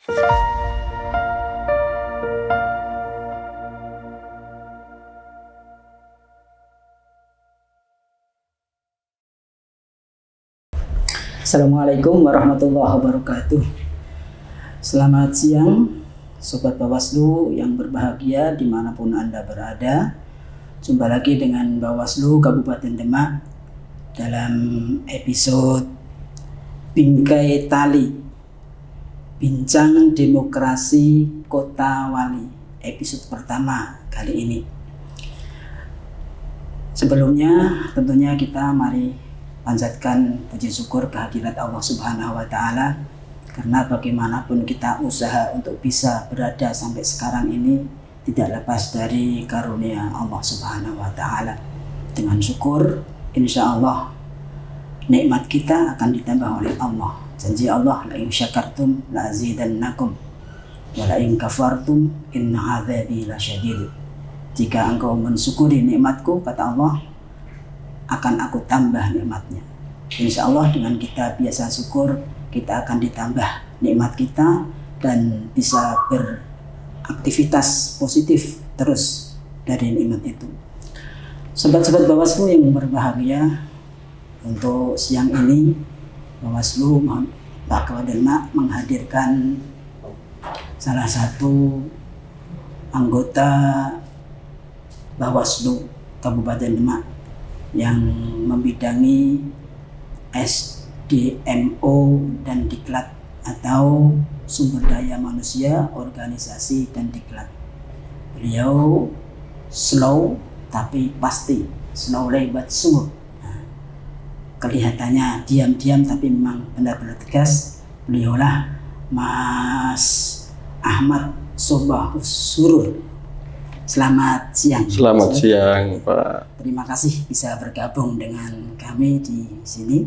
Assalamualaikum warahmatullahi wabarakatuh. Selamat siang Sobat Bawaslu yang berbahagia dimanapun Anda berada. Jumpa lagi dengan Bawaslu Kabupaten Demak dalam episode Bingkai Tali, Bincang Demokrasi Kota Wali, episode pertama kali ini. Sebelumnya tentunya kita mari panjatkan puji syukur kehadirat Allah Subhanahu wa Ta'ala, karena bagaimanapun kita usaha untuk bisa berada sampai sekarang ini tidak lepas dari karunia Allah Subhanahu wa Ta'ala. Dengan syukur, insya Allah nikmat kita akan ditambah oleh Allah. Janji Allah, la in syakartum la azidannakum wa la in kafartum inna adzabi lasyadid. Jika engkau mensyukuri nikmatku, kata Allah, akan aku tambah nikmatnya. Insya Allah dengan kita biasa syukur, kita akan ditambah nikmat kita dan bisa beraktivitas positif terus dari nikmat itu. Sobat-sobat Bawaslu yang berbahagia, untuk siang ini Bawaslu Pak Kabupaten Demak menghadirkan salah satu anggota Bawaslu Kabupaten Demak yang membidangi SDMO dan Diklat atau Sumber Daya Manusia, Organisasi dan Diklat. Beliau slow tapi pasti, slowly but sure. Nah, kelihatannya diam-diam tapi memang benar-benar tegas. Beliaulah Mas Ahmad Sobahus Surur. Selamat siang. Selamat siang, Pak. Terima kasih bisa bergabung dengan kami di sini,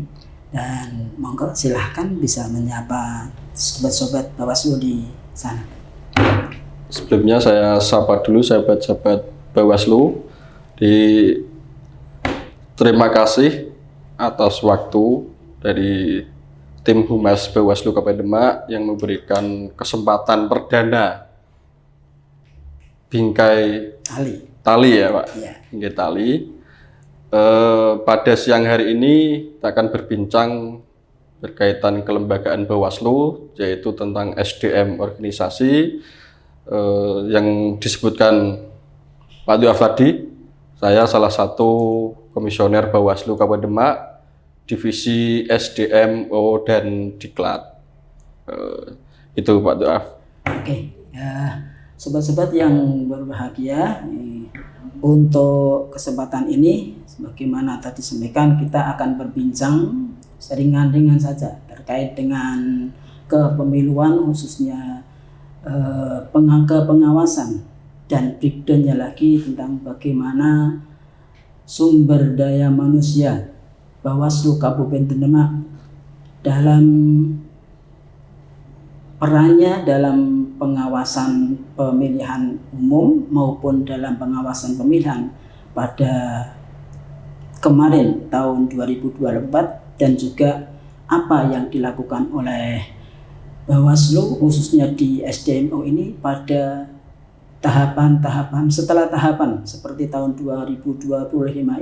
dan monggo silahkan bisa menyapa sobat-sobat Bawaslu di sana. Sebelumnya saya sapa dulu sahabat-sahabat Bawaslu. Terima kasih atas waktu dari tim Humas Bawaslu Kabupaten Demak yang memberikan kesempatan perdana Bingkai Tali ya Pak, ya. Bingkai Tali. Pada siang hari ini kita akan berbincang berkaitan kelembagaan Bawaslu, yaitu tentang SDM organisasi yang disebutkan Pak Dwi Afladi. Saya salah satu komisioner Bawaslu Kabupaten Demak, divisi SDMO dan Diklat. Itu Pak Dwi Af. Oke. Sobat-sobat yang berbahagia, untuk kesempatan ini sebagaimana tadi sampaikan, kita akan berbincang seringan-ringan saja terkait dengan kepemiluan, khususnya pengawasan, dan breakdown-nya lagi tentang bagaimana sumber daya manusia Bawaslu Kabupaten Demak dalam perannya dalam pengawasan pemilihan umum maupun dalam pengawasan pemilihan pada kemarin tahun 2024, dan juga apa yang dilakukan oleh Bawaslu khususnya di SDMO ini pada tahapan-tahapan setelah tahapan seperti tahun 2025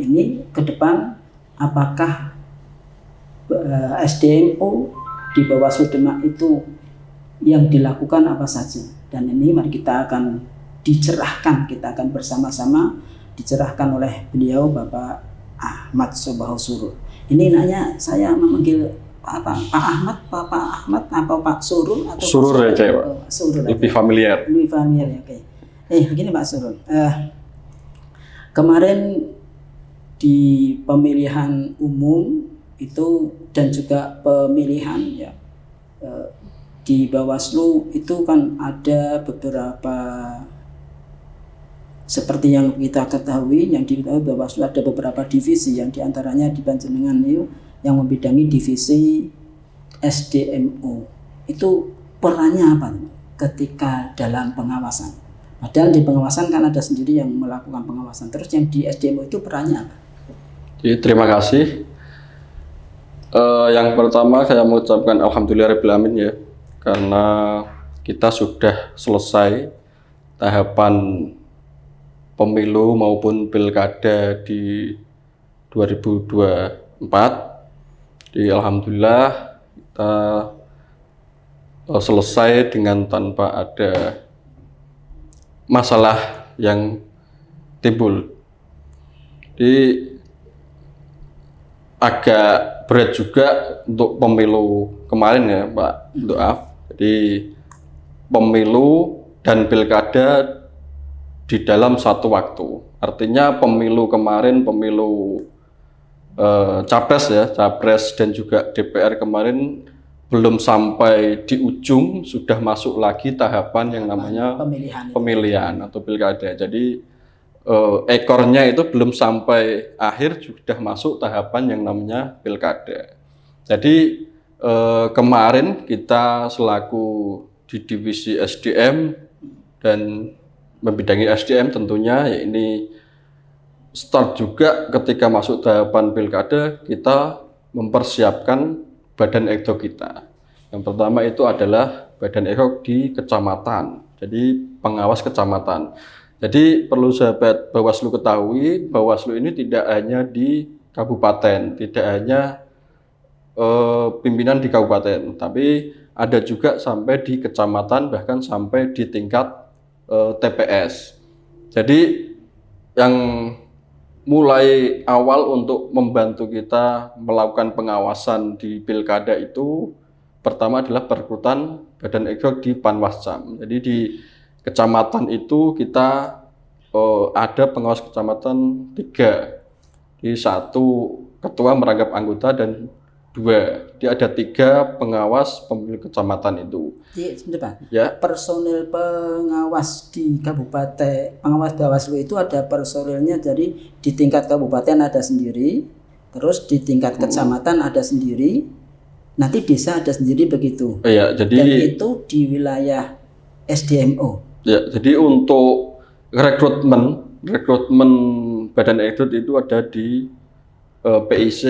ini ke depan. Apakah SDMO di Bawaslu Demak itu yang dilakukan apa saja, dan ini mari kita akan dicerahkan, kita akan bersama-sama dicerahkan oleh beliau Bapak Ahmad Sobahus Surur. Ini nanya saya memanggil apa, Pak Ahmad, Pak Ahmad, atau Pak Surur atau Surur ya Pak? Surur, lebih familiar. Lebih familiar ya, oke. Begini Pak Surur, kemarin di pemilihan umum itu dan juga pemilihan ya di Bawaslu itu kan ada beberapa, seperti yang kita ketahui, yang diketahui Bawaslu ada beberapa divisi, yang diantaranya di Panjenengan itu yang membidangi divisi SDMO. Itu perannya apa ketika dalam pengawasan? Padahal di pengawasan kan ada sendiri yang melakukan pengawasan. Terus yang di SDMO itu perannya apa? Jadi, terima kasih. Yang pertama saya mengucapkan alhamdulillahirabbil alamin ya, karena kita sudah selesai tahapan pemilu maupun pilkada di 2024. Jadi alhamdulillah kita selesai dengan tanpa ada masalah yang timbul. Jadi agak berat juga untuk pemilu kemarin ya Pak Doaf. Jadi pemilu dan pilkada di dalam satu waktu. Artinya pemilu kemarin, pemilu capres ya, capres dan juga DPR kemarin belum sampai di ujung sudah masuk lagi tahapan yang namanya pemilihan atau pilkada. Jadi ekornya itu belum sampai akhir sudah masuk tahapan yang namanya pilkada. Jadi kemarin kita selaku di divisi SDM dan membidangi SDM tentunya ya ini start juga ketika masuk tahapan pilkada kita mempersiapkan badan ekdo kita. Yang pertama itu adalah badan ekdo di kecamatan, jadi pengawas kecamatan. Jadi perlu sahabat Bawaslu ketahui, Bawaslu ini tidak hanya di kabupaten, tidak hanya pimpinan di kabupaten, tapi ada juga sampai di kecamatan, bahkan sampai di tingkat TPS. Jadi yang mulai awal untuk membantu kita melakukan pengawasan di pilkada itu pertama adalah perekrutan badan ekdo di Panwascam. Jadi di kecamatan itu kita ada pengawas kecamatan 3. Di 1 ketua merangkap anggota dan 2. Dia ada 3 pengawas pemilu kecamatan itu. Sebentar Pak. Ya. Personil pengawas di kabupaten, pengawas Bawaslu itu ada personilnya, jadi di tingkat kabupaten ada sendiri, terus di tingkat kecamatan ada sendiri, nanti desa ada sendiri begitu. Iya, jadi dan itu di wilayah SDMO. Ya, jadi untuk rekrutmen badan ekdo itu ada di PIC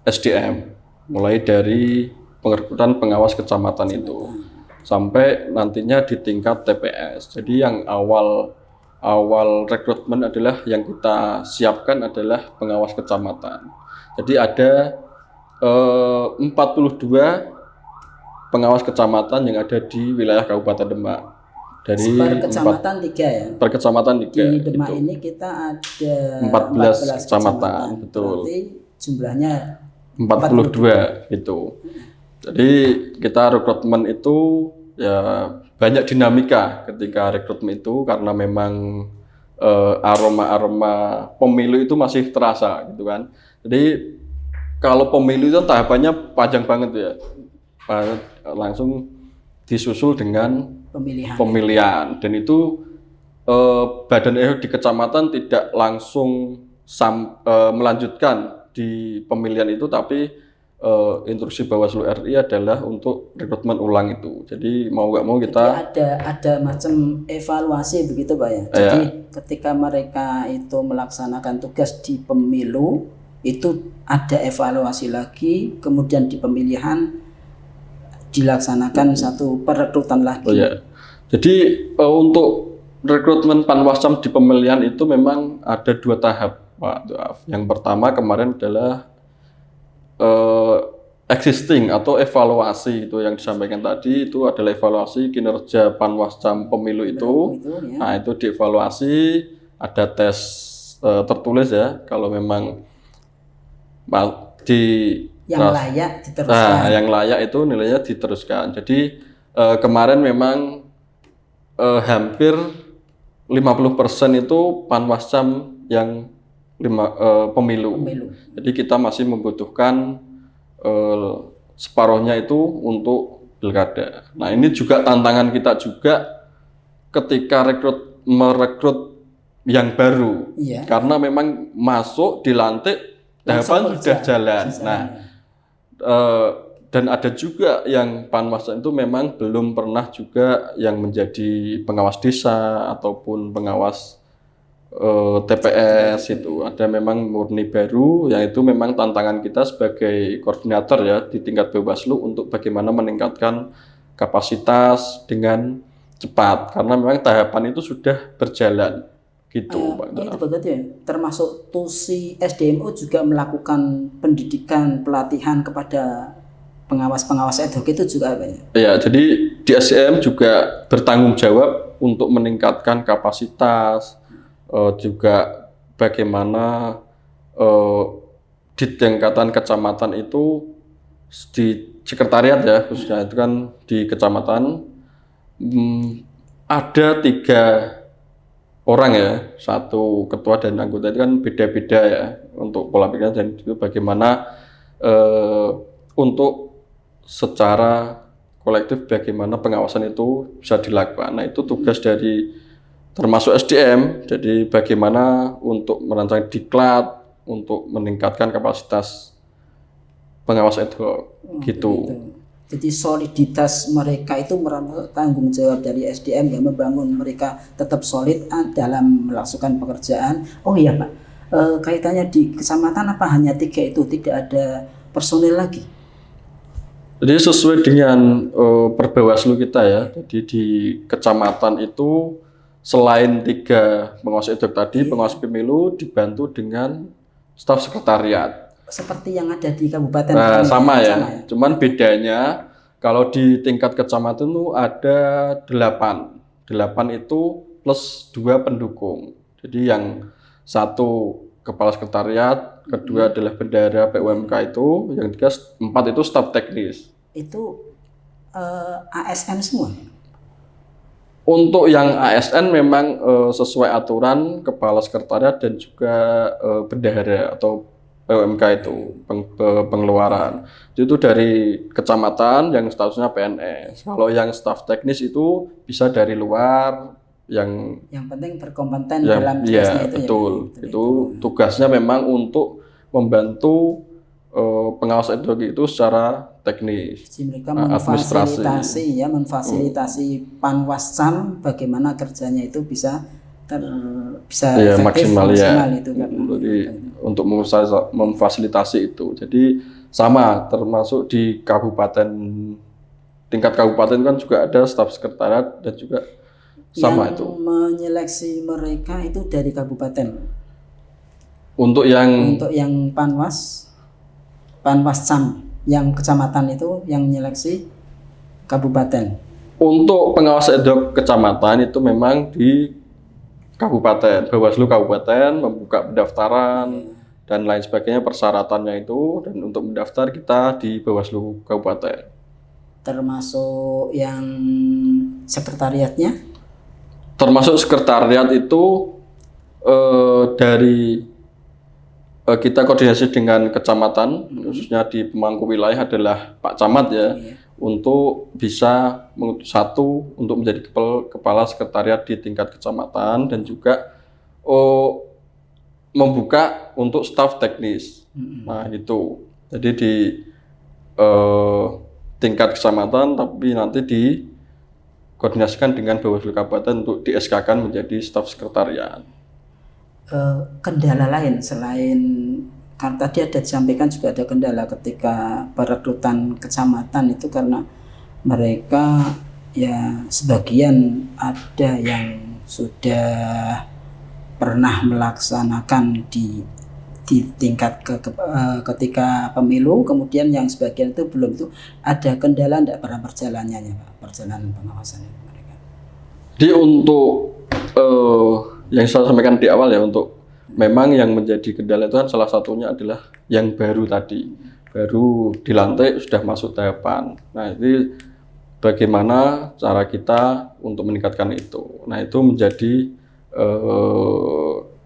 SDM, mulai dari perekrutan pengawas kecamatan itu sampai nantinya di tingkat TPS. Jadi yang awal rekrutmen adalah yang kita siapkan adalah pengawas kecamatan. Jadi ada 42 pengawas kecamatan yang ada di wilayah Kabupaten Demak. Dari per kecamatan 3 ya. Per kecamatan 3. Di Demak itu. Ini kita ada 14 kecamatan, betul. Berarti jumlahnya 42 itu. Jadi kita rekrutmen itu ya banyak dinamika ketika rekrutmen itu karena memang aroma pemilu itu masih terasa gitu kan. Jadi kalau pemilu itu tahapannya panjang banget ya. Langsung disusul dengan pemilihan dan itu badan ekdo di kecamatan tidak langsung melanjutkan di pemilihan itu, tapi instruksi Bawaslu RI adalah untuk rekrutmen ulang itu. Jadi mau nggak mau kita ada macam evaluasi begitu Pak ya. Jadi ketika mereka itu melaksanakan tugas di pemilu itu ada evaluasi lagi, kemudian di pemilihan dilaksanakan satu perekrutan lagi. Jadi untuk rekrutmen Panwascam di pemilihan itu memang ada 2 tahap Pak Doaf. Yang pertama kemarin adalah existing atau evaluasi itu yang disampaikan tadi, itu adalah evaluasi kinerja Panwascam pemilu itu. Nah itu dievaluasi, ada tes tertulis ya, kalau memang yang layak diteruskan. Nah, yang layak itu nilainya diteruskan. Jadi kemarin memang hampir 50% itu Panwascam yang pemilu. Jadi kita masih membutuhkan separuhnya itu untuk pilkada. Nah ini juga tantangan kita juga ketika merekrut yang baru, karena memang masuk dilantik tahapan sudah jalan. Nah dan ada juga yang Panwascam itu memang belum pernah juga yang menjadi pengawas desa ataupun pengawas TPS itu. Ada memang murni baru, yaitu memang tantangan kita sebagai koordinator ya di tingkat Bawaslu untuk bagaimana meningkatkan kapasitas dengan cepat karena memang tahapan itu sudah berjalan gitu Pak. Itu berarti ya, termasuk TUSI SDMO juga melakukan pendidikan pelatihan kepada pengawas-pengawas ad hoc itu juga apa ya? Ya, jadi di SDM juga bertanggung jawab untuk meningkatkan kapasitas, juga bagaimana di tingkatan kecamatan itu di sekretariat ya khususnya itu kan di kecamatan ada 3 orang ya, 1 ketua dan anggota itu kan beda-beda ya untuk pola pikirnya dan itu bagaimana untuk secara kolektif bagaimana pengawasan itu bisa dilakukan. Nah itu tugas dari termasuk SDM, jadi bagaimana untuk merancang diklat untuk meningkatkan kapasitas pengawas itu gitu. Jadi soliditas mereka itu merupakan tanggung jawab dari SDM yang membangun mereka tetap solid dalam melakukan pekerjaan. Oh iya Pak, kaitannya di kecamatan apa hanya 3 itu, tidak ada personil lagi? Jadi sesuai dengan Perbawaslu kita ya, jadi di kecamatan itu selain 3 pengawas ad hoc tadi, pengawas pemilu dibantu dengan staf sekretariat. Seperti yang ada di kabupaten. Nah, sama ya. Sama ya. Cuman bedanya kalau di tingkat kecamatan itu ada 8. 8 itu plus 2 pendukung. Jadi yang 1 kepala sekretariat, kedua adalah bendahara PUMK itu, yang 4 itu staf teknis. Itu ASN semua? Untuk yang ASN memang sesuai aturan kepala sekretariat dan juga bendahara atau PUMK itu pengeluaran. Itu dari kecamatan yang statusnya PNS. Kalau yang staf teknis itu bisa dari luar yang penting berkompeten dalam tugasnya itu betul. Ya. Itu tugasnya memang untuk membantu pengawas ad hoc itu secara teknis. Jadi mereka memfasilitasi Panwascam bagaimana kerjanya itu bisa efektif, maksimal itu kan. Jadi untuk memfasilitasi itu. Jadi sama termasuk di kabupaten, tingkat kabupaten kan juga ada staf sekretariat dan juga sama yang itu. Menyeleksi mereka itu dari kabupaten. Untuk yang Panwascam yang kecamatan itu yang menyeleksi kabupaten. Untuk pengawas ad hoc kecamatan itu memang di kabupaten, Bawaslu kabupaten membuka pendaftaran dan lain sebagainya persyaratannya itu, dan untuk mendaftar kita di Bawaslu kabupaten. Termasuk yang sekretariatnya? Termasuk sekretariat itu dari kita koordinasi dengan kecamatan, khususnya di pemangku wilayah adalah Pak Camat ya, untuk bisa mengutus 1 untuk menjadi kepala sekretariat di tingkat kecamatan dan juga membuka untuk staf teknis. Nah itu, jadi di tingkat kecamatan tapi nanti dikoordinasikan dengan Bawaslu Kabupaten untuk di SK-kan menjadi staf sekretariat. Kendala lain selain kan tadi ada disampaikan juga ada kendala ketika perekrutan kecamatan itu karena mereka ya sebagian ada yang sudah pernah melaksanakan di tingkat ketika pemilu, kemudian yang sebagian itu belum. Itu ada kendala tidak pada perjalanannya Pak, perjalanan pengawasan itu mereka? Jadi untuk yang saya sampaikan di awal ya, untuk memang yang menjadi kendala itu kan salah satunya adalah yang baru tadi, baru dilantik sudah masuk tahapan. Nah ini bagaimana cara kita untuk meningkatkan itu. Nah itu menjadi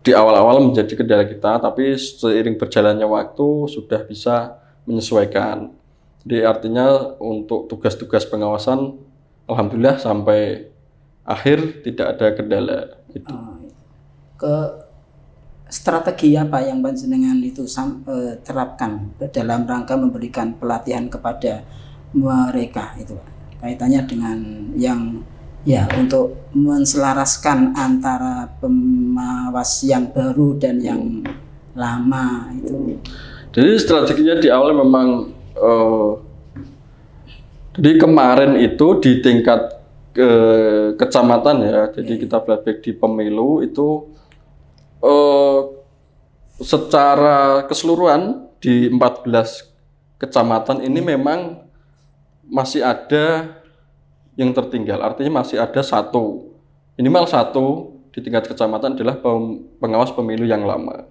di awal-awal menjadi kendala kita, tapi seiring berjalannya waktu sudah bisa menyesuaikan. Jadi artinya untuk tugas-tugas pengawasan alhamdulillah sampai akhir tidak ada kendala gitu. Strategi apa yang panjenengan itu terapkan dalam rangka memberikan pelatihan kepada mereka itu Pak? Kaitannya dengan yang ya untuk menselaraskan antara pengawas yang baru dan yang lama itu. Jadi strateginya di awal memang Jadi kemarin itu di tingkat kecamatan ya, jadi kita flashback di pemilu itu eh, secara keseluruhan di 14 kecamatan ini memang masih ada yang tertinggal, artinya masih ada satu, minimal satu di tingkat kecamatan adalah pengawas pemilu yang lama.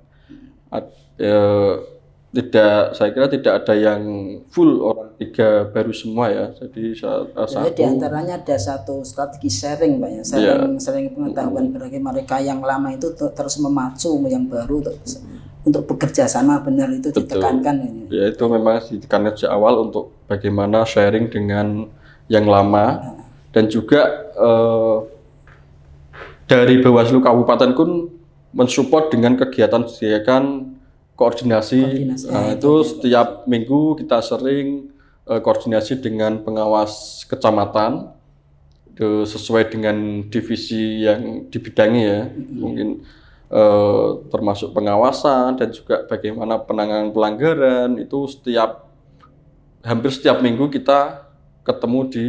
Saya kira tidak ada yang full orang 3 baru semua ya. Jadi Jadi di antaranya ada satu strategi sharing, Pak ya. Sharing pengetahuan bagi mereka yang lama itu terus memacu yang baru untuk bekerja sama, benar itu ditekankan. Ya itu memang ditekankan sejak awal untuk bagaimana sharing dengan yang lama dan juga dari Bawaslu Kabupaten pun mensupport dengan kegiatan koordinasi. Nah, itu setiap minggu kita sering koordinasi dengan pengawas kecamatan sesuai dengan divisi yang dibidangi ya, mungkin termasuk pengawasan dan juga bagaimana penanganan pelanggaran. Itu hampir setiap minggu kita ketemu di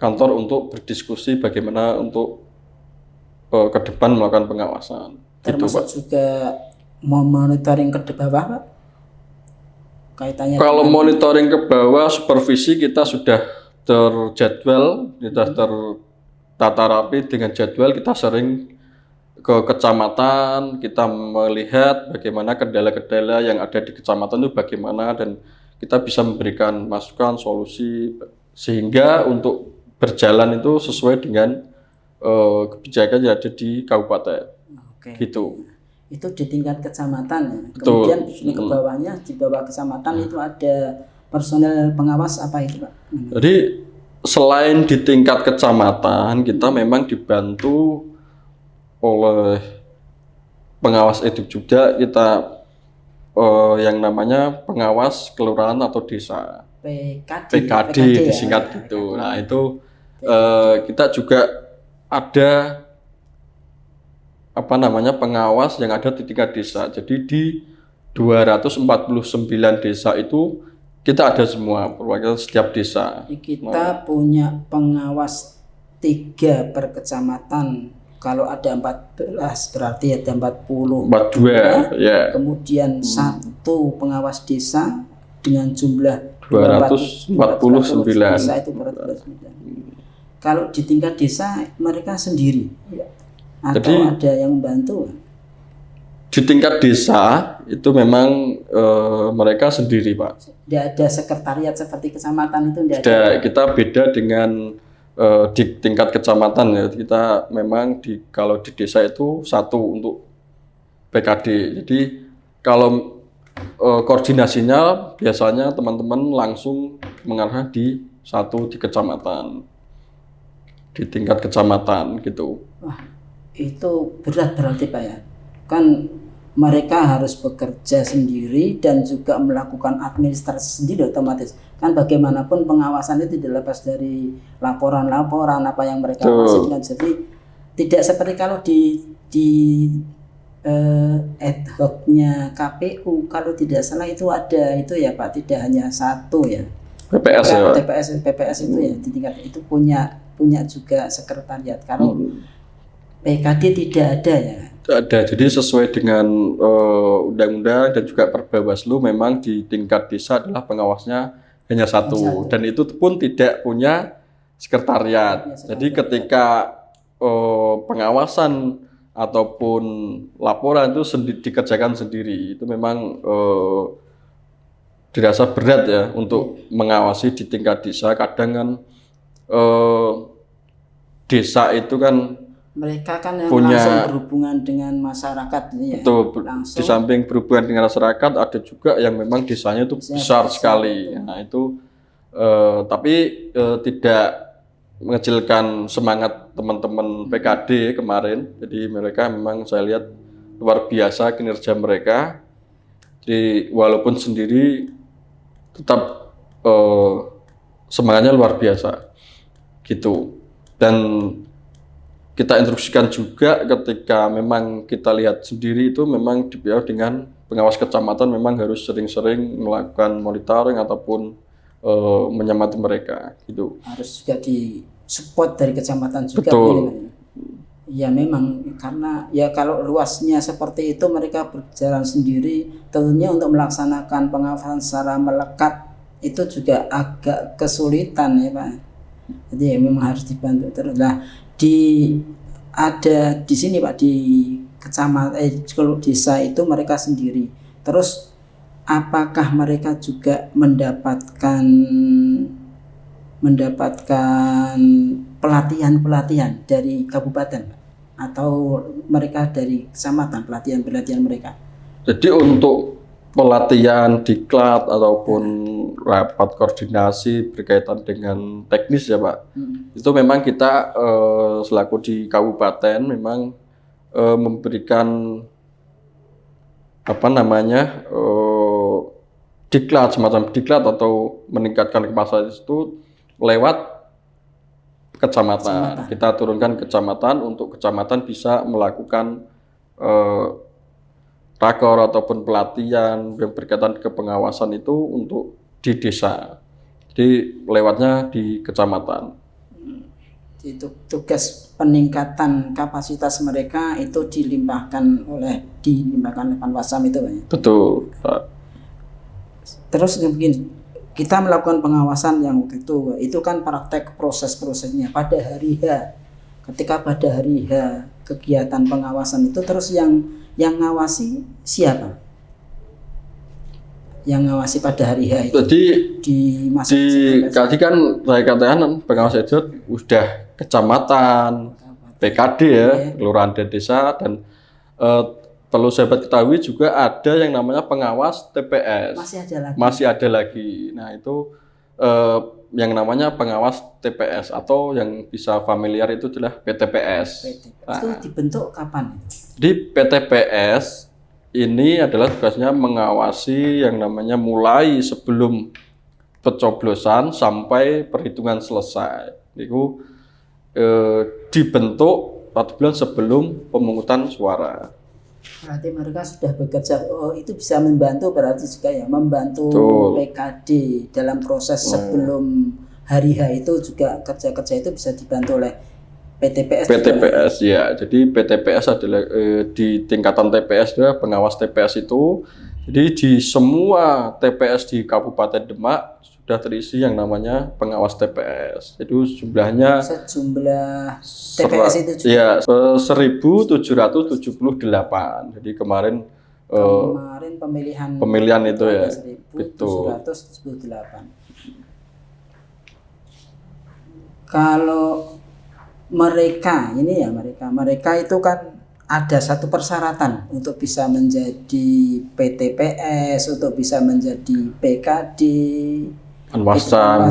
kantor untuk berdiskusi bagaimana untuk ke depan melakukan pengawasan. Termasuk gitu, juga monitoring ke bawah, Pak? Kaitannya kalau monitoring ke bawah, supervisi kita sudah terjadwal, kita tertata rapi dengan jadwal. Kita sering ke kecamatan, kita melihat bagaimana kendala-kendala yang ada di kecamatan itu bagaimana, dan kita bisa memberikan masukan, solusi, sehingga untuk berjalan itu sesuai dengan kebijakan yang ada di kabupaten. Gitu. Itu di tingkat kecamatan ya. Kemudian ke bawahnya, di bawah kecamatan itu ada personel pengawas apa itu, Pak? Jadi selain di tingkat kecamatan, kita memang dibantu oleh pengawas edik juga, kita yang namanya pengawas kelurahan atau desa, PKD disingkat ya, gitu. Nah itu kita juga ada pengawas yang ada di tingkat desa. Jadi di 249 desa itu kita ada semua perwakilan setiap desa. Kita punya pengawas 3 per kecamatan. Kalau ada 14 berarti ada 42 ya. Kemudian 1 pengawas desa dengan jumlah 249 desa itu 249. Kalau di tingkat desa mereka sendiri atau jadi, ada yang membantu? Di tingkat desa itu memang mereka sendiri, Pak. Tidak ada sekretariat seperti kecamatan itu? Tidak, kita beda dengan di tingkat kecamatan ya. Kita memang kalau di desa itu satu untuk PKD. Jadi kalau koordinasinya biasanya teman-teman langsung mengarah di kecamatan, di tingkat kecamatan gitu. Wah, itu berat berarti, Pak ya. Kan mereka harus bekerja sendiri dan juga melakukan administrasi sendiri otomatis. Kan bagaimanapun pengawasan itu tidak lepas dari laporan-laporan apa yang mereka hasilkan. Jadi tidak seperti kalau di ad hoc-nya KPU, kalau tidak salah itu ada itu ya, Pak, tidak hanya satu ya. PPS itu ya, di tingkat itu punya juga sekretariat. Kalau PKD tidak ada ya. Tidak ada. Jadi sesuai dengan undang-undang dan juga Perbawaslu, memang di tingkat desa adalah pengawasnya hanya satu. Dan itu pun tidak punya sekretariat. Jadi ketika pengawasan ataupun laporan itu dikerjakan sendiri, itu memang dirasa berat ya untuk mengawasi di tingkat desa. Kadang kan desa itu kan mereka kan yang langsung berhubungan dengan masyarakat ini ya. Betul. Di samping berhubungan dengan masyarakat, ada juga yang memang desanya itu besar sekali. Nah itu tapi tidak mengecilkan semangat teman-teman PKD kemarin. Jadi mereka memang saya lihat luar biasa kinerja mereka. Jadi walaupun sendiri tetap semangatnya luar biasa gitu. Dan kita instruksikan juga ketika memang kita lihat sendiri itu memang dengan pengawas kecamatan memang harus sering-sering melakukan monitoring ataupun menyemati mereka gitu. Harus juga di support dari kecamatan juga. Betul. Ya memang karena ya kalau luasnya seperti itu mereka berjalan sendiri, tentunya untuk melaksanakan pengawasan secara melekat itu juga agak kesulitan ya Pak. Jadi ya memang harus dibantu terus. Nah ada di sini Pak di kecamatan kalau desa itu mereka sendiri. Terus apakah mereka juga mendapatkan pelatihan dari kabupaten atau mereka dari kecamatan pelatihan mereka? Jadi untuk pelatihan diklat ataupun rapat koordinasi berkaitan dengan teknis ya Pak, itu memang kita selaku di kabupaten memang memberikan diklat, semacam diklat atau meningkatkan kapasitas itu lewat kecamatan. Kita turunkan kecamatan untuk kecamatan bisa melakukan rakor ataupun pelatihan yang berkaitan ke pengawasan itu untuk di desa. Jadi lewatnya di kecamatan. Itu tugas peningkatan kapasitas mereka itu dilimpahkan oleh Panwasam itu Pak ya? Betul Pak. Terus begini, kita melakukan pengawasan yang waktu itu kan praktek proses-prosesnya pada hari H. Ketika pada hari H kegiatan pengawasan itu terus yang ngawasi siapa? Yang ngawasi pada hari H itu? Jadi tadi kan saya katakan pengawas itu udah kecamatan, PKD ya, kelurahan dan desa, dan perlu sahabat ketahui juga ada yang namanya pengawas TPS. Masih ada lagi. Nah itu yang namanya pengawas TPS atau yang bisa familiar itu adalah PTPS. Nah, itu dibentuk kapan? Di PTPS ini adalah tugasnya mengawasi yang namanya mulai sebelum pencoblosan sampai perhitungan selesai. Itu dibentuk 4 bulan sebelum pemungutan suara. Berarti mereka sudah bekerja, itu bisa membantu berarti juga ya, membantu PKD dalam proses sebelum hari H itu juga kerja-kerja itu bisa dibantu oleh PTPS. PTPS ya, jadi PTPS adalah di tingkatan TPS adalah pengawas TPS itu. Jadi di semua TPS di Kabupaten Demak sudah terisi yang namanya pengawas TPS. Jadi sejumlah TPS itu juga? Ya, 1778. Jadi kemarin pemilihan itu ya. 1778. Kalau mereka itu kan ada satu persyaratan untuk bisa menjadi PTPS, untuk bisa menjadi PKD, Panwasam.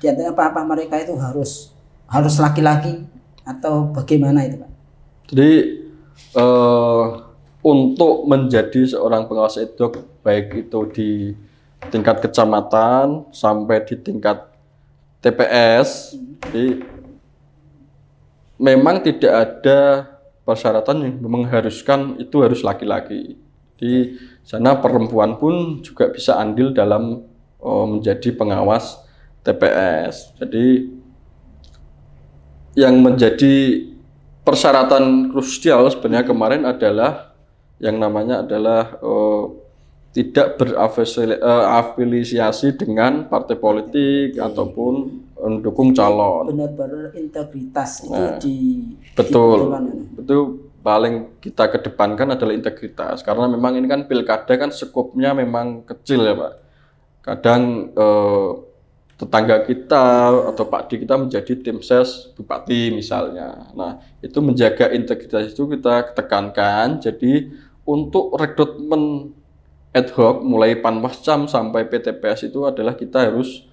Di antara apa mereka itu harus laki-laki atau bagaimana itu Pak? Jadi untuk menjadi seorang pengawas eduk baik itu di tingkat kecamatan sampai di tingkat TPS, jadi memang tidak ada persyaratan yang mengharuskan itu harus laki-laki. Di sana perempuan pun juga bisa andil dalam menjadi pengawas TPS. Jadi yang menjadi persyaratan krusial sebenarnya kemarin adalah yang namanya adalah tidak berafiliasi dengan partai politik ataupun mendukung calon. Benar-benar integritas itu betul paling kita kedepankan adalah integritas, karena memang ini kan pilkada kan skopnya memang kecil ya Pak. Kadang tetangga kita atau Pak Di kita menjadi tim ses bupati misalnya. Nah itu menjaga integritas itu kita tekankan. Jadi untuk rekrutmen ad hoc mulai Panwascam sampai PTPS itu adalah kita harus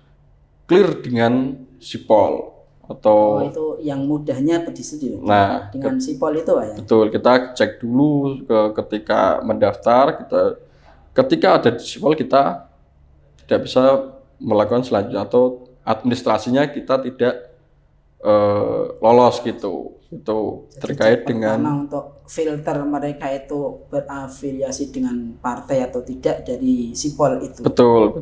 clear dengan Sipol atau itu yang mudahnya di situ. Nah, dengan Sipol itu ya. Betul, kita cek dulu ketika mendaftar, ketika ada di Sipol kita tidak bisa melakukan selanjutnya atau administrasinya kita tidak lolos gitu. Itu Jadi terkait pertama dengan untuk filter mereka itu berafiliasi dengan partai atau tidak dari sipol itu. betul.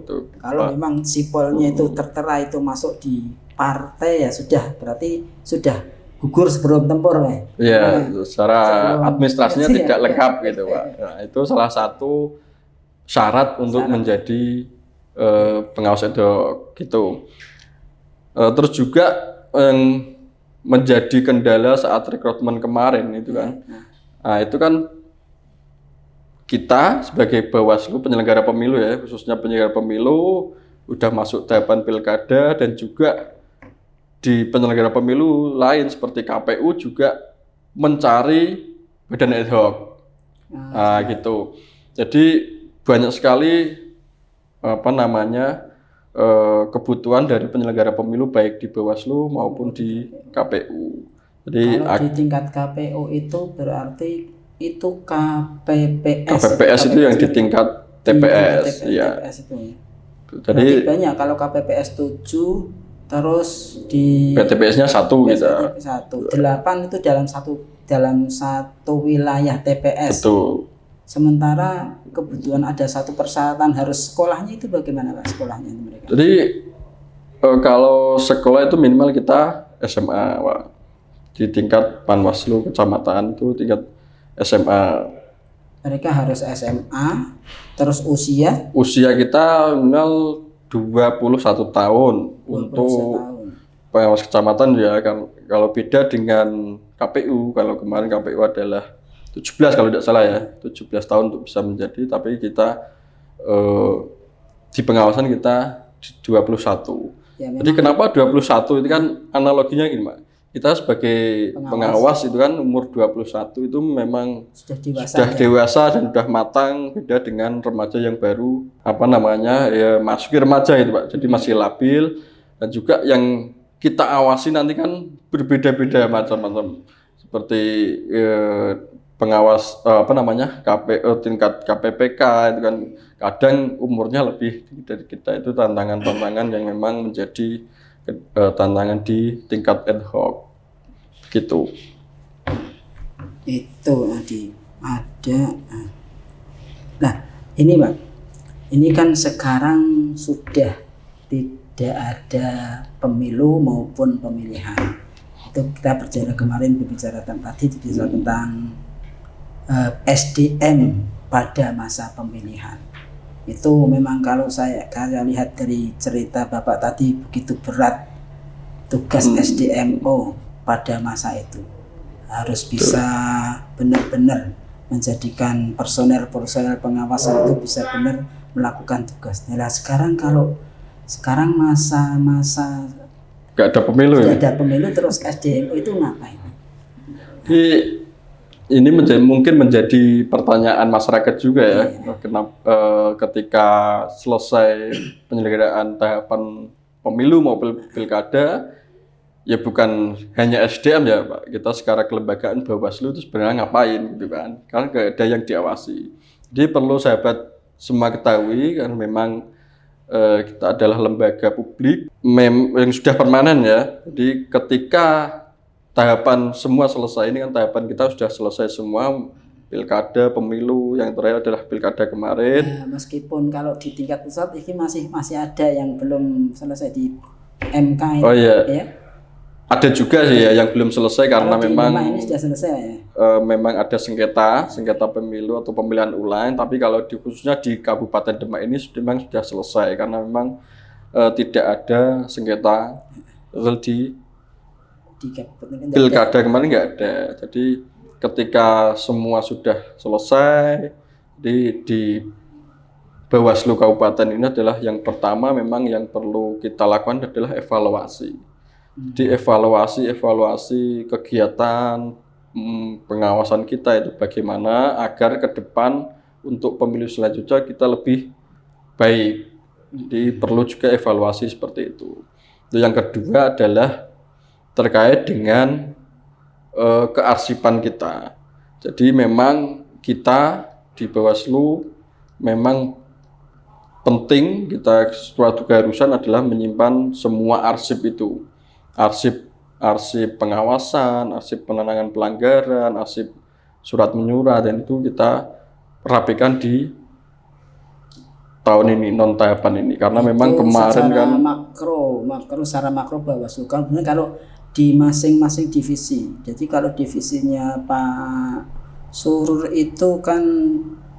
Kalau memang sipolnya itu tertera itu masuk di partai ya sudah, berarti sudah gugur sebelum tempur, Pak. Ya, secara Sebelum- administrasinya Iya. tidak lengkap gitu, Pak. Nah, itu salah satu syarat untuk menjadi pengawas ad hoc gitu. Terus juga yang menjadi kendala saat rekrutmen kemarin itu kan. Nah, itu kan kita sebagai Bawaslu penyelenggara pemilu ya, khususnya penyelenggara pemilu udah masuk tahapan pilkada dan juga di penyelenggara pemilu lain seperti KPU juga mencari badan ad hoc. Nah, gitu. Jadi banyak sekali kebutuhan dari penyelenggara pemilu baik di Bawaslu maupun di KPU. Jadi Kalau di tingkat KPU itu berarti itu KPPS. KPPS itu yang di tingkat TPS, ya. TPS itu. Jadi Berarti banyak kalau KPPS 7 terus di PTPS-nya 1 gitu. 8 itu dalam satu wilayah TPS. Betul. Sementara kebutuhan ada satu persyaratan harus sekolahnya itu bagaimana Pak sekolahnya itu mereka? Jadi kalau sekolah itu minimal kita SMA, Pak. Di tingkat Panwaslu kecamatan itu tingkat SMA. Mereka harus SMA, terus usia kita minimal 21 tahun 21 untuk tahun. pengawas kecamatan ya kan. Kalau beda dengan KPU, kalau kemarin KPU adalah 17 kalau tidak salah ya, 17 tahun untuk bisa menjadi, tapi kita di pengawasan kita 21. Ya, Jadi kenapa 21 itu kan analoginya gini, Pak. Kita sebagai pengawas itu kan umur 21 itu memang sudah dewasa dan sudah matang, beda dengan remaja yang baru ya masuki remaja itu, Pak. Jadi masih labil dan juga yang kita awasi nanti kan berbeda-beda macam-macam. Seperti pengawas tingkat KPPK itu kan kadang umurnya lebih dari kita. Itu tantangan-tantangan yang memang menjadi tantangan di tingkat ad hoc gitu. Itu ada. Nah ini Pak, ini kan sekarang sudah tidak ada pemilu maupun pemilihan. Itu kita berbicara tentang SDM pada masa pemilihan. Itu memang kalau saya lihat dari cerita Bapak tadi begitu berat tugas SDMO pada masa itu. Harus bisa benar-benar menjadikan personel pengawasan itu bisa benar melakukan tugas. Nah, sekarang masa Gak ada pemilu ya? Gak ada pemilu terus SDMO itu ngapain? Ini mungkin menjadi pertanyaan masyarakat juga ya. Kenapa ketika selesai penyelenggaraan tahapan pemilu maupun pilkada, ya bukan hanya SDM ya Pak. Kita secara kelembagaan Bawaslu itu sebenarnya ngapain gitu kan? Karena gak ada yang diawasi. Jadi perlu sahabat semua ketahui karena memang kita adalah lembaga publik yang sudah permanen ya. Jadi ketika tahapan semua selesai, ini kan tahapan kita sudah selesai semua, pilkada, pemilu, yang terakhir adalah pilkada kemarin. Ya, meskipun kalau di tingkat pusat ini masih ada yang belum selesai di MK ini. Oh iya. Ya. Ada juga sih ya yang belum selesai karena memang ini sudah selesai ya. Memang ada sengketa pemilu atau pemilihan ulang, tapi kalau khususnya di Kabupaten Demak ini memang sudah selesai karena memang tidak ada sengketa di pilkada kemarin nggak ada. Jadi ketika semua sudah selesai di Bawaslu Kabupaten ini adalah yang pertama memang yang perlu kita lakukan adalah evaluasi. Di evaluasi kegiatan pengawasan kita itu bagaimana agar ke depan untuk pemilu selanjutnya kita lebih baik. Jadi perlu juga evaluasi seperti itu. Yang kedua adalah terkait dengan kearsipan kita. Jadi memang kita di Bawaslu memang penting, suatu keharusan adalah menyimpan semua arsip itu. Arsip arsip pengawasan, arsip penanganan pelanggaran, arsip surat menyurat, dan itu kita rapikan di tahun ini, non tahapan ini, karena memang kemarin secara kan makro secara makro Bawaslu kan benar kalau di masing-masing divisi. Jadi kalau divisinya Pak Surur itu kan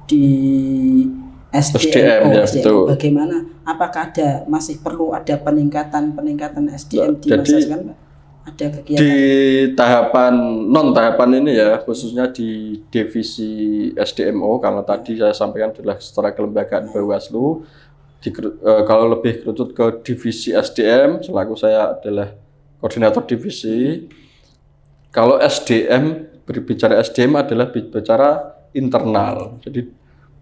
di SDM, ya, betul. Bagaimana? Apakah masih perlu ada peningkatan SDM di masa Jadi, sekarang, Pak? Ada kegiatan di tahapan non tahapan ini ya, khususnya di divisi SDMO, karena tadi saya sampaikan adalah secara kelembagaan Bawaslu. Kalau lebih kerucut ke divisi SDM, selaku saya adalah koordinator divisi. Kalau SDM, berbicara SDM adalah bicara internal, jadi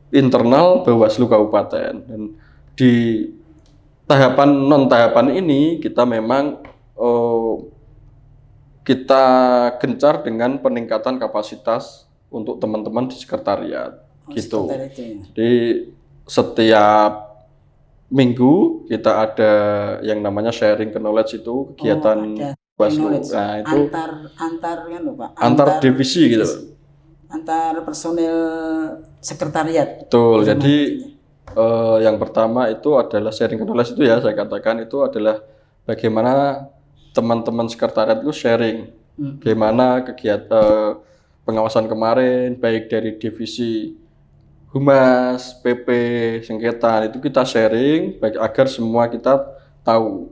internal Bawaslu Kabupaten. Dan di tahapan non tahapan ini kita memang kita gencar dengan peningkatan kapasitas untuk teman-teman di sekretariat, gitu. Jadi setiap minggu kita ada yang namanya sharing knowledge, itu kegiatan Bawaslu. Nah, itu antar divisi gitu. Antar personil sekretariat. Betul. Jadi yang pertama itu adalah sharing knowledge, itu ya saya katakan itu adalah bagaimana teman-teman sekretariat itu sharing bagaimana kegiatan pengawasan kemarin, baik dari divisi Humas, PP, sengketa, itu kita sharing baik agar semua kita tahu,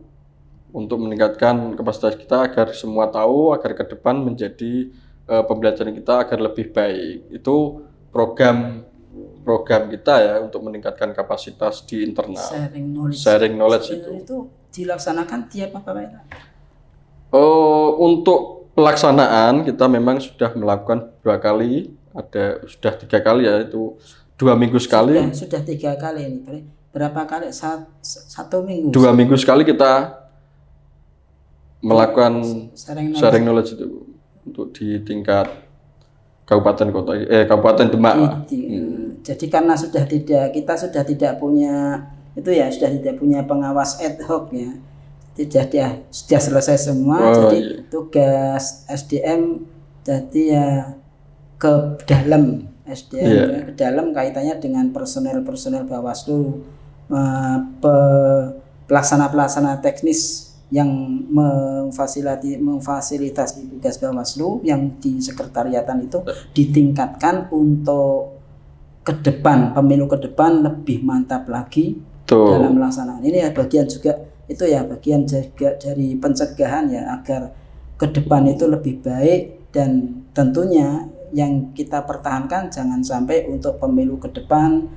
untuk meningkatkan kapasitas kita agar semua tahu, agar ke depan menjadi pembelajaran kita agar lebih baik. Itu program kita ya untuk meningkatkan kapasitas di internal. Sharing knowledge itu dilaksanakan tiap apa Pak? Untuk pelaksanaan kita memang sudah melakukan 2 kali, sudah 3 kali ya, itu 2 minggu sekali. Sudah 3 kali ini. Berapa kali? 1 minggu. 2 minggu sekali kita melakukan sharing knowledge itu untuk di tingkat kabupaten kota, kabupaten Demak. Jadi karena kita sudah tidak punya itu ya, sudah tidak punya pengawas ad hoc ya. Sudah selesai semua, jadi tugas SDM jadi ya ke dalam SDM, ya, ke dalam kaitannya dengan personel Bawaslu, pelaksana teknis yang memfasilitasi tugas Bawaslu yang di sekretariatan itu ditingkatkan untuk ke depan, pemilu ke depan lebih mantap lagi dalam pelaksanaan. Ini ya bagian juga itu ya, bagian juga dari pencegahan ya, agar ke depan itu lebih baik. Dan tentunya yang kita pertahankan jangan sampai untuk pemilu ke depan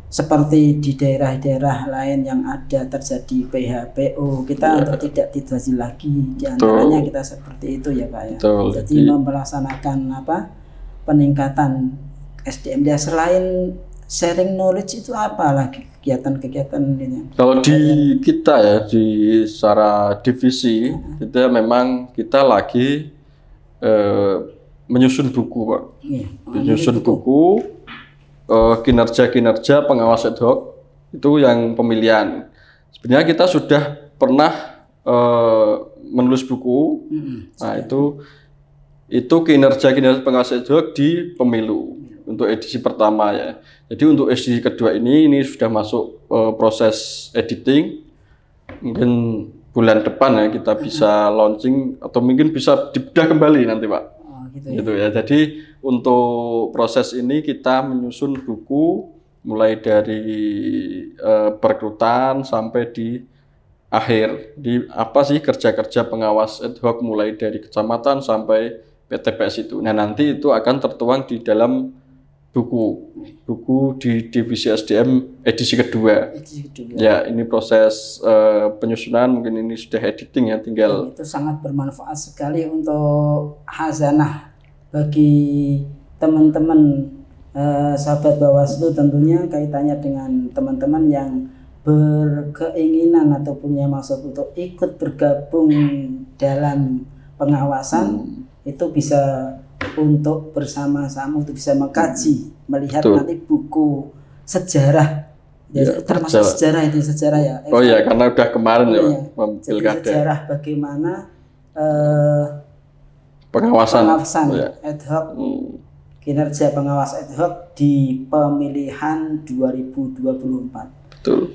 seperti di daerah-daerah lain yang ada terjadi PHPO, kita untuk tidak terjadi lagi. Di antaranya kita seperti itu ya Pak ya. Jadi melaksanakan peningkatan SDM. Ya, selain sharing knowledge itu apa lagi kegiatan-kegiatan ini? Kalau di kita ya, di secara divisi kita memang kita lagi menyusun buku Pak. Menyusun buku kinerja pengawas ad hoc itu yang pemilihan. Sebenarnya kita sudah pernah menulis buku. Nah, itu kinerja pengawas ad hoc di pemilu untuk edisi pertama ya. Jadi untuk edisi kedua ini sudah masuk proses editing. Mungkin bulan depan ya kita bisa launching, atau mungkin bisa dibedah kembali nanti Pak. Gitu ya. Jadi untuk proses ini kita menyusun buku mulai dari perekrutan sampai di akhir, di apa sih kerja pengawas ad hoc mulai dari kecamatan sampai PTPS itu. Nah, nanti itu akan tertuang di dalam buku di divisi SDM edisi kedua. Ya, ini proses penyusunan, mungkin ini sudah editing ya, tinggal. Itu sangat bermanfaat sekali untuk hazanah bagi teman-teman sahabat Bawaslu, tentunya kaitannya dengan teman-teman yang berkeinginan atau punya maksud untuk ikut bergabung dalam pengawasan. Itu bisa untuk bersama-sama, untuk bisa mengkaji, melihat nanti buku sejarah ya, termasuk sejarah itu sejarah ya. Oh ya, karena udah kemarin ya, jadi sejarah bagaimana pengawasan. pengawasan Ya. ad hoc, kinerja pengawas ad hoc di pemilihan 2024. Betul.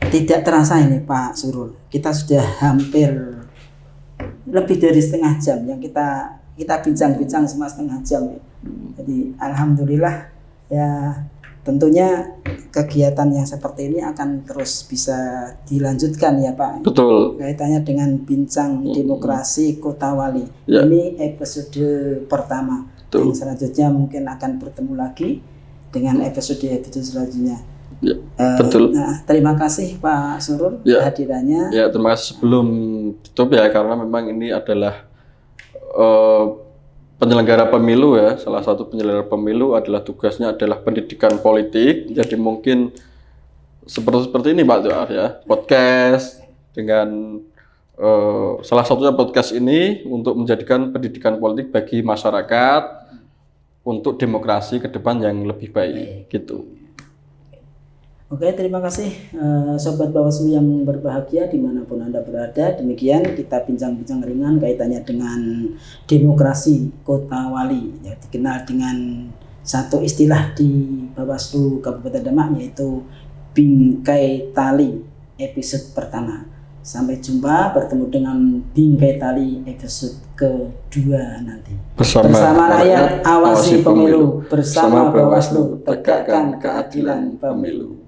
Tidak terasa ini Pak Surul, kita sudah hampir lebih dari setengah jam yang kita bincang-bincang semua setengah jam ya. Jadi alhamdulillah ya, tentunya kegiatan yang seperti ini akan terus bisa dilanjutkan ya Pak. Betul. Kaitannya dengan bincang demokrasi Kota Wali. Ya. Ini episode pertama. Betul. Yang selanjutnya mungkin akan bertemu lagi dengan episode selanjutnya. Ya, betul. Nah, terima kasih Pak Surul kehadirannya. Ya, terima kasih. Sebelum tutup ya, karena memang ini adalah penyelenggara pemilu ya. Salah satu penyelenggara pemilu adalah tugasnya adalah pendidikan politik. Jadi mungkin seperti ini Pak Joaf ya, podcast dengan salah satunya podcast ini untuk menjadikan pendidikan politik bagi masyarakat untuk demokrasi ke depan yang lebih baik gitu. Oke, terima kasih Sobat Bawaslu yang berbahagia dimanapun Anda berada. Demikian kita bincang-bincang ringan kaitannya dengan demokrasi Kota Wali, ya, dikenal dengan satu istilah di Bawaslu Kabupaten Demak, yaitu bingkai tali episode pertama. Sampai jumpa, bertemu dengan bingkai tali episode kedua nanti. Bersama rakyat awasi pemilu, bersama Bawaslu tegakkan keadilan pemilu.